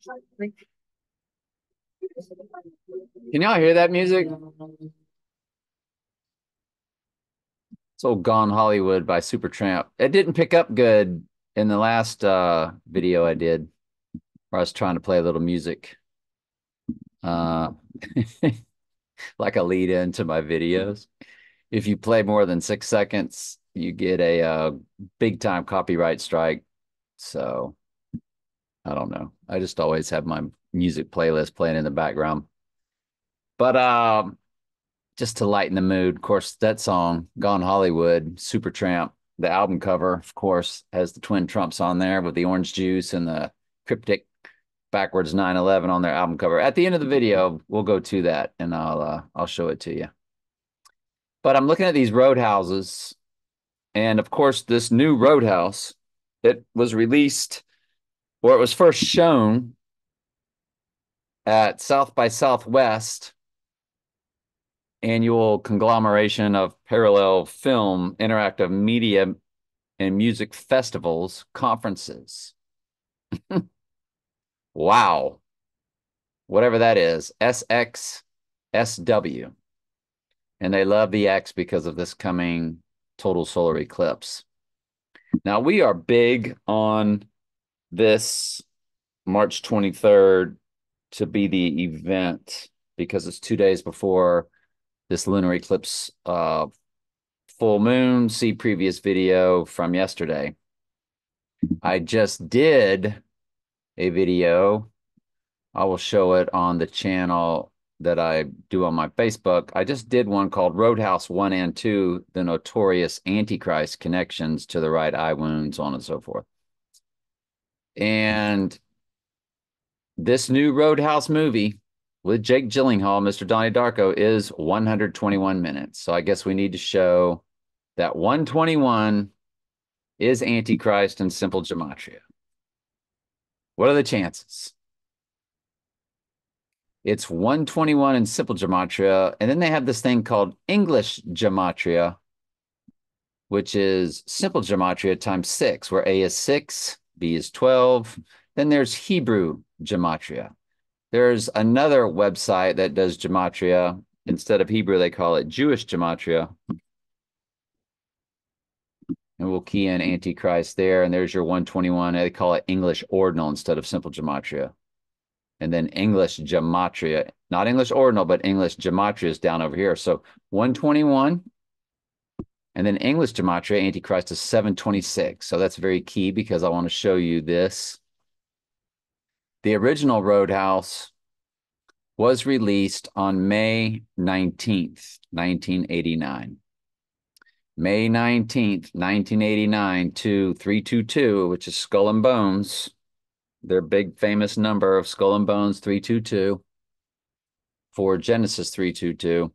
Can y'all hear that music? It's old Gone Hollywood by Supertramp. It didn't pick up good in the last video I did where I was trying to play a little music. Uh like a lead into my videos. If you play more than 6 seconds, you get a big time copyright strike. So I don't know. I just always have my music playlist playing in the background. But just to lighten the mood, of course, that song, Gone Hollywood, Supertramp, the album cover, of course, has the twin Trumps on there with the orange juice and the cryptic backwards 9/11 on their album cover. At the end of the video, we'll go to that and I'll show it to you. But I'm looking at these roadhouses, and of course, this new roadhouse, it was released or it was first shown at South by Southwest annual conglomeration of parallel film, interactive media, and music festivals, conferences. Wow. Whatever that is, SXSW. And they love the X because of this coming total solar eclipse. Now, we are big on this March 23rd to be the event because it's 2 days before this lunar eclipse full moon. See previous video from yesterday. I just did a video. I will show it on the channel that I do on my Facebook. I just did one called Roadhouse 1 and 2, the notorious Antichrist connections to the right eye wounds, on and so forth. And this new Roadhouse movie with Jake Gyllenhaal, Mr. Donnie Darko, is 121 minutes. So I guess we need to show that 121 is Antichrist in simple gematria. What are the chances? It's 121 in simple gematria, and then they have this thing called English gematria, which is simple gematria times 6, where A is 6, B is 12. Then there's Hebrew gematria. There's another website that does gematria. Instead of Hebrew, they call it Jewish gematria. And we'll key in Antichrist there, and there's your 121. They call it English ordinal instead of simple gematria. And then English gematria, not English ordinal, but English gematria is down over here. So 121, and then English gematria, Antichrist, is 726. So that's very key because I want to show you this. The original Roadhouse was released on May 19th, 1989. May 19th, 1989 to 322, which is Skull and Bones. Their big famous number of Skull and Bones 322 for Genesis 322.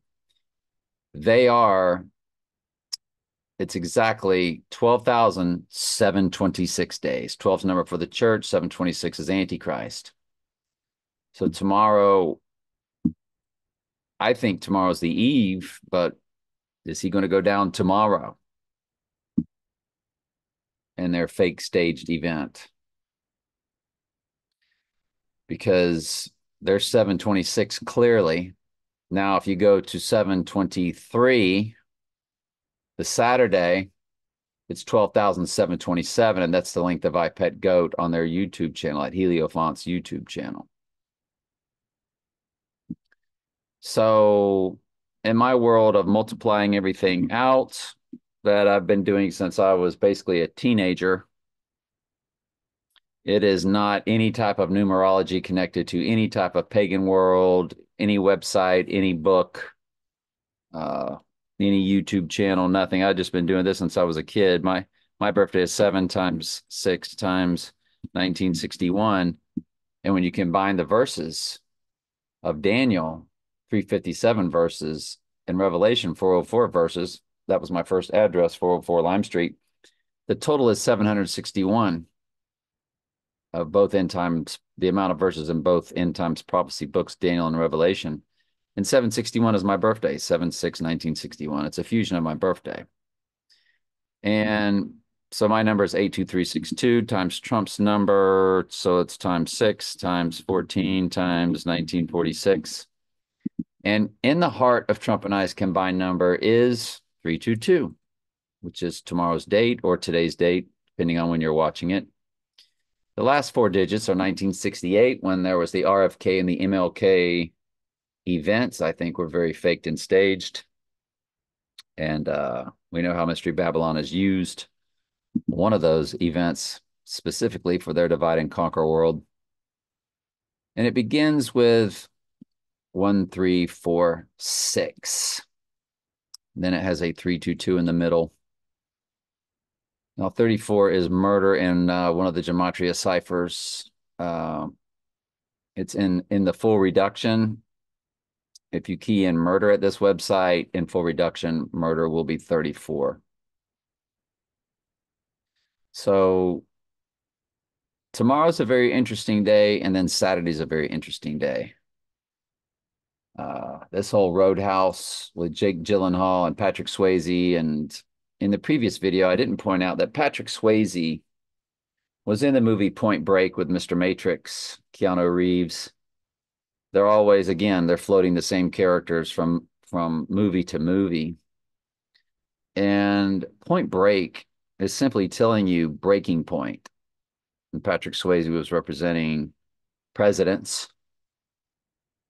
It's exactly 12,726 days. 12 is the number for the church, 726 is Antichrist. So tomorrow, I think tomorrow's the eve, but is he going to go down tomorrow in their fake staged event? Because there's 726 clearly. Now, if you go to 723, the Saturday, it's 12,727, and that's the length of iPet Goat on their YouTube channel, at Heliofont's YouTube channel. So in my world of multiplying everything out that I've been doing since I was basically a teenager, it is not any type of numerology connected to any type of pagan world, any website, any book, any YouTube channel, nothing. I've just been doing this since I was a kid. My birthday is 7 times 6 times 1961. And when you combine the verses of Daniel, 357 verses, and Revelation, 404 verses, that was my first address, 404 Lime Street, the total is 761 of both end times, the amount of verses in both end times prophecy books, Daniel and Revelation. And 761 is my birthday, 7/6/1961. It's a fusion of my birthday. And So my number is 82362 times Trump's number. So it's times 6 times 14 times 1946. And in the heart of Trump and I's combined number is 322, which is tomorrow's date or today's date, depending on when you're watching it. The last four digits are 1968, when there was the RFK and the MLK events. I think were very faked and staged. And we know how Mystery Babylon has used one of those events specifically for their divide and conquer world. And it begins with 1346. Then it has a 322 in the middle. Now 34 is murder in one of the gematria ciphers. It's in the full reduction. If you key in murder at this website, in full reduction, murder will be 34. So tomorrow's a very interesting day, and then Saturday's a very interesting day. This whole Roadhouse with Jake Gyllenhaal and Patrick Swayze, and in the previous video, I didn't point out that Patrick Swayze was in the movie Point Break with Mr. Matrix, Keanu Reeves. They're always, again, they're floating the same characters from movie to movie. And Point Break is simply telling you breaking point. And Patrick Swayze was representing presidents.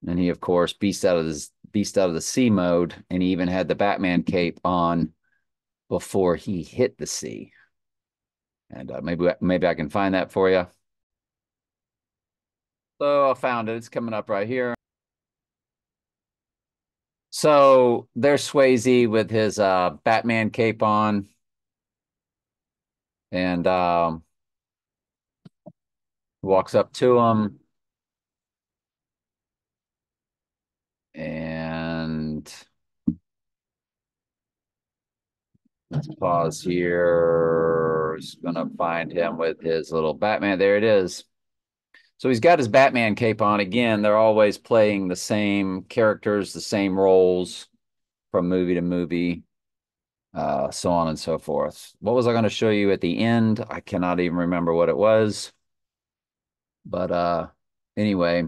And he, of course, beast out of the sea mode, and he even had the Batman cape on before he hit the sea. And maybe I can find that for you. So I found it. It's coming up right here. So there's Swayze with his Batman cape on, and walks up to him, and let's pause here. He's gonna find him with his little Batman. There it is. So he's got his Batman cape on. Again, they're always playing the same characters, the same roles from movie to movie, so on and so forth. What was I going to show you at the end? I cannot even remember what it was. But anyway,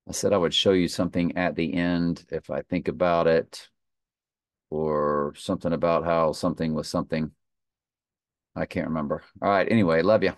I said I would show you something at the end if I think about it, or something about how something was something. I can't remember. All right, anyway, love you.